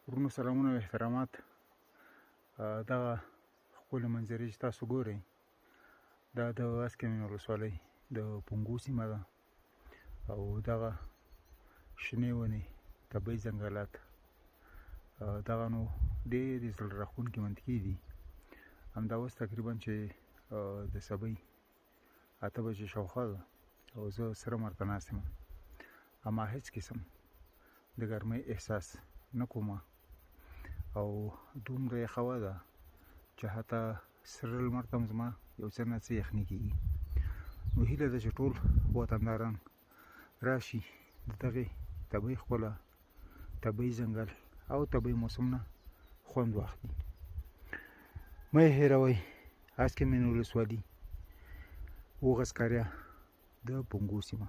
ورونو سلامونه او احترامات. دغه ښکلې منظرې چې تاسو ګورئ دا د اسکمین ولسوالۍ د پنګو سیمه ده او دغه شنې ونې طبیعي ځنګلات دغه نو ډېرې زړه راښکونکې منطقې دي. همدا اوس تقریبا چې د سبۍ 8 بجې شاوخوا ده او زه سره مرته ناست یم، اما هېڅ قسم د ګرمۍ احساس نه کومه او دومره یخ هوا ده چې حتی سره لمر ته هم زما یو څه نه څه یخني کېږي. نو هیله ده چې ټول وطنداران راشي د دغې طبیعي ښکلا، طبیعي ځنګل او طبیعي موسم نه خوند واخلي. مه یې هېروئ، اسکمین ولسوالي، اوغز قریه د پنګو سیمه.